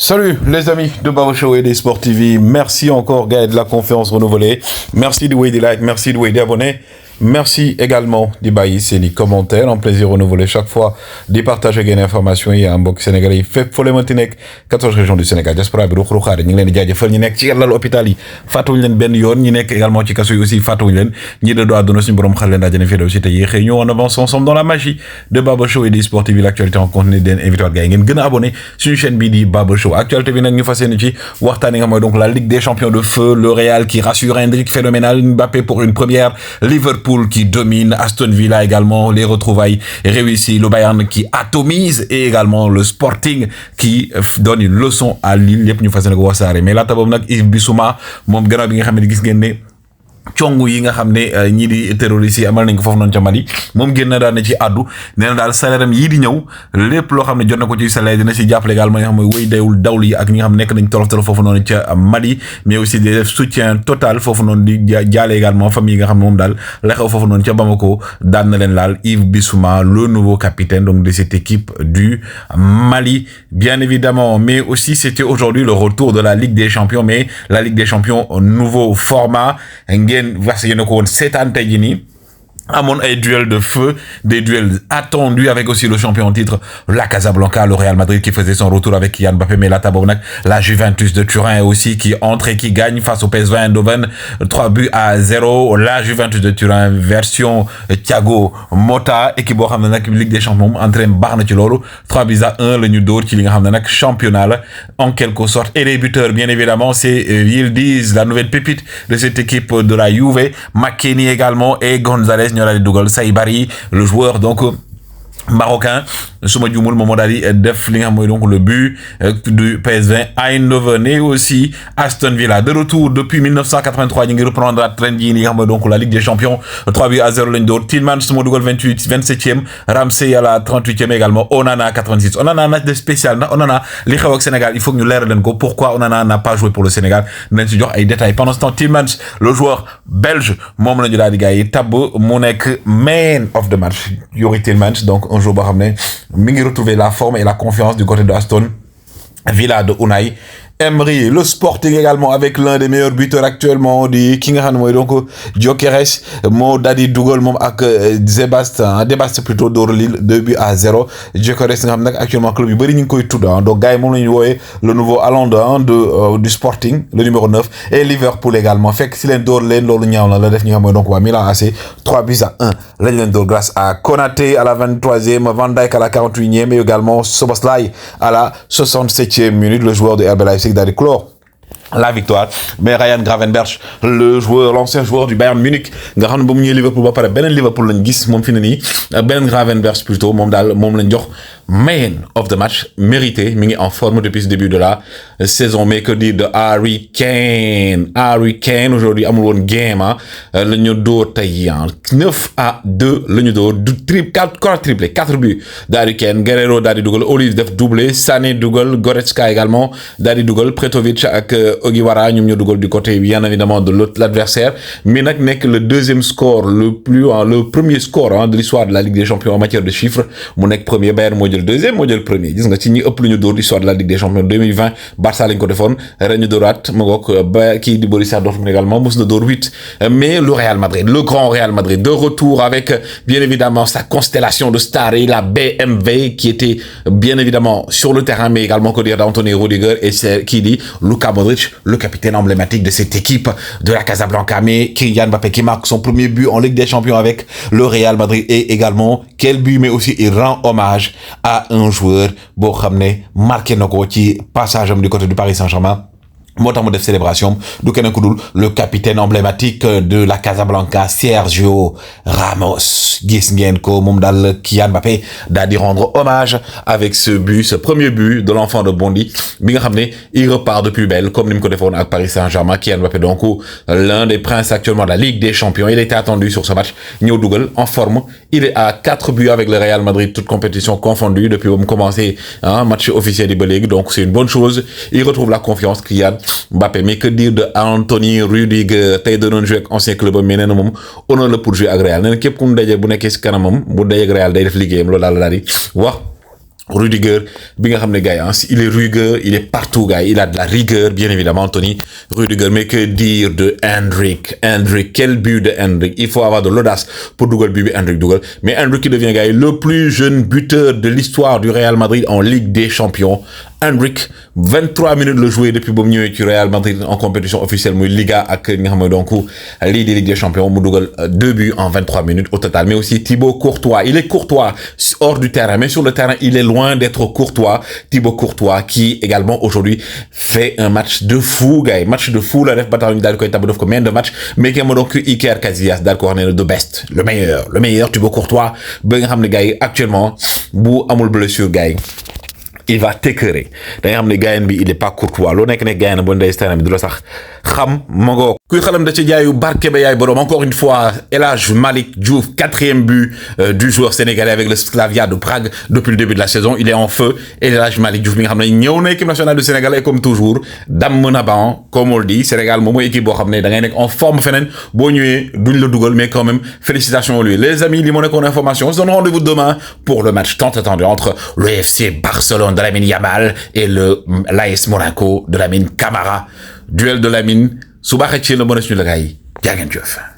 Salut les amis de Baba Show et des Sport TV. Merci encore Gaël de la confiance renouvelée. Merci de des likes, merci de des abonnés. Merci également de bailler les commentaires, un plaisir renouvelé chaque fois de partager des informations. Il y a un bokk sénégalais il fait pour les Montenegro 14 régions du Sénégal diaspora bi ruux ruuxaare ñu ngi leen di jaajëfal ñi nekk ci lal hôpital yi fàttewuñu leen benn yoon ñi nekk également ci kaso yi aussi fàttewuñu leen ñi de àdduna suñu borom xal leen daajane fi daw si te yéexee ñu on avance ensemble dans la magie de Baba Show et des Sport TV l'actualité en continu den invité gars yi ngeen gën a abonné suñu chaîne bii di Baba Show actualité bi nag ñu fas yéene ci waxtaane nga mooy donc la Ligue des champions de feu, le Real qui rassure, Endrick phénoménal, Mbappé pour une première, Liverpool qui domine, Aston Villa également, les retrouvailles réussies, le Bayern qui atomise et également le Sporting qui donne une leçon à Lille yëpp ñu fas yéene ko wasaare mais laata boobu nag Yves Bissouma moom gannaaw bi nga xam ne gis ngeen ne congu yi nga xam ne ñii di terroristes yi amal nañ ko foofu noonu ca Mali moom génn na daal ne ci addu nee na daal salaire am yii di ñëw lépp loo xam ne jot na ko ci salaire dina si jàppale également ñi nga xam ne wéy dayul dawlu yi ak ñi nga xam ne nekk nañ tolof foofu noonu ca Mali mais aussi di def soutien total foofu noonu di jaale également famille yi nga xam ne moom daal la xew foofu noonu ca Bamako daan na leen laal Yves Bissouma le nouveau capitaine donc de cette équipe du Mali bien évidemment mais aussi c'était aujourd'hui le retour de la Ligue des Champions mais la Ligue des Champions nouveau format ngeen vas yéena ko woon seetaan tey jii nii amoon ay duels de feu, des duels attendus avec aussi le champion en titre, la Casablanca, le Real Madrid qui faisait son retour avec Kylian Mbappé, mais là, la Juventus de Turin aussi qui entre et qui gagne face au PSV Eindhoven, 3-0, la Juventus de Turin version Thiago Motta, équipe boo xam ne nag Ligue des Champions entraîne baax na ci loolu 3-1 la ñu dóor ci li nga xam ne nag championnat la en quelque sorte et les buteurs bien évidemment c'est Yildiz, la nouvelle pépite de cette équipe de la Juve, McKennie également et Gonzalez ñoo daal di dugal Saibari le joueur donc marocain suma jumul moom moo daal di def li nga xam mooy donc le but du PSV Eindhoven et aussi Aston Villa de retour depuis 1983 ñu ngi reprendre à trend yi li nga xam mooy donc la Ligue des Champions 3-0 lañ door Tielemans suma dugal 27e Ramsey à la 38e également Onana 86 Onana nag de spécial ndax Onana li xew ak Sénégal il faut que ñu leeral leen ko pourquoi Onana n'a pas joué pour le Sénégal nañ ci jox ay détails pendant ce temps Tielemans le joueur belge moom la ñu daal di gars yi tabb mu nekk man of the match Youri Tielemans donc un jour boo xam ne mi ngi retrouver la forme et la confiance du côté de Aston Villa de Unai Emery, le Sporting également avec l'un des meilleurs buteurs actuellement di ki nga xam ne mooy donc Gyökeres moo daal di dugal moom ak Debast plutôt door Lille 2-0 Gyökeres nga xam nag actuellement club yu bëri ñu ngi koy tudd donc gars yi moom la ñu wooyee le nouveau Haaland du Sporting le numéro 9 et Liverpool également fekk si leen door leen loolu ñaaw na la def ñi nga xam mooy donc waa Milan AC 3-1 lañ leen door grâce à Konaté à la 23e Van Dijk à la 48e et également Szoboszlai à la 67e minute le joueur de RB Leipzig d'aller clore la victoire mais Ryan Gravenberch l'ancien joueur du Bayern Munich nga xam ne ba mu ñëwee Liverpool ba pare beneen Liverpool lañ gis moom fi ne nii beneen Gravenberch plutôt moom daal moom lañ jox man of the match mérité mi ngi en forme depuis le début de la saison mais que dire de Harry Kane aujourd'hui amul woon game la ñu door tey 9-2 la ñu door du triplé 4 buts de Harry Kane Guerrero daal di dugal Olive def doublé Sané dugal Goretzka également daal di dugal Pretovic ak Ogiwara ñoom ñoo dugal du côté bien évidemment de l'adversaire mais nag nekk le deuxième score le premier score de l'histoire de la Ligue des Champions en matière de chiffres mu nekk premier Bayern moo jël deuxième moo jël premier gis nga ci ñi ëpp lu ñu dóor l'histoire de la Ligue des Champions 2020 Barça lañ ko defoon ren ñu dóoraat ma ngoog ba kii di Borussia Dortmund également mos na dóor 8 mais le Real Madrid le grand Real Madrid de retour avec bien évidemment sa constellation de stars et la BMW qui était bien évidemment sur le terrain mais également que dire d'Anthony Rudiger et c'est qui dit Luka Modric le capitaine emblématique de cette équipe de la Casablanca mais Kylian Mbappé qui marque son premier but en Ligue des Champions avec le Real Madrid et également quel but mais aussi il rend hommage à un joueur boo xam ne marqué na ko ci passage am du côté du Paris Saint-Germain moo tax mu def célébration du keneen ku dul le capitaine emblématique de la Casablanca Sergio Ramos gis ngeen ko moom daal Kylian Mbappé daal di rendre hommage avec ce premier but de l'enfant de Bondy bi nga xam ne il repart de plus belle comme ni mu ko defoon ak Paris Saint-Germain Kylian Mbappé donc l'un des princes actuellement de la Ligue des Champions il était attendu sur ce match ñëw dugal en forme il est à 4 buts avec le Real Madrid toutes compétitions confondues depuis ba mu commencé match officiel yi ba léegi donc c'est une bonne chose il retrouve la confiance Kylian Mbappé mais que dire de Anthony Rudiger tey da doon joué ak ancien club am mais nee na moom honneur la pour jouer ak Real nee na képp ku mu daje bu nekkee si kanamam bu daje ak Real day def liggéeyam loolu daal la daal di wax Rudiger, il est rugueux, il est partout, gars. Il a de la rigueur, bien évidemment, Anthony Rudiger. Mais que dire de Hendrick? Quel but de Hendrick? Il faut avoir de l'audace pour Dougal but Hendrick Dougal. Mais Hendrick qui devient, gars, le plus jeune buteur de l'histoire du Real Madrid en Ligue des Champions. Hendrick, 23 minutes le jouer depuis bon milieu du Real Madrid en compétition officielle, Liga ak donc Ligue des Champions, Dougal 2 buts en 23 minutes au total. Mais aussi Thibaut Courtois, il est courtois hors du terrain, mais sur le terrain, il est loin d'être courtois. Thibaut Courtois qui également aujourd'hui fait un match de fou, gars, match de fou, la ref bataille dal ko tabou combien de matchs, mais qui mo donc Iker Casillas dal ko xamné the best, le meilleur Thibaut Courtois ba nga xamné gars actuellement bu amul blessure gars il va t'écœurer. D'ailleurs, les gars, il est pas courtois. L'on est que les gars, bon, des stars, mais de la sax. Kham, mongo. Kui khalam da ci jaayu barke ba yaay borom. Encore une fois, El Hadj Malick Diouf, 4e but du joueur sénégalais avec le Slavia de Prague depuis le début de la saison. Il est en feu. Et El Hadj Malick Diouf, mi nga xamné ñew na équipe nationale du Sénégal et comme toujours, dam na ban, comme on le dit, Sénégal moom mooy équipe bo xamné da ngay nek en forme fenen bo ñëwé duñ la duggal mais quand même félicitations à lui. Les amis, li mo nekkoon information. On se donne rendez-vous demain pour le match tant attendu entre le FC Barcelone de Lamine Yamal et l'AS Monaco de Lamine Camara. Duel de Lamine. Suba xëccee la mën a suñu la gars yi jaa ngeen jëf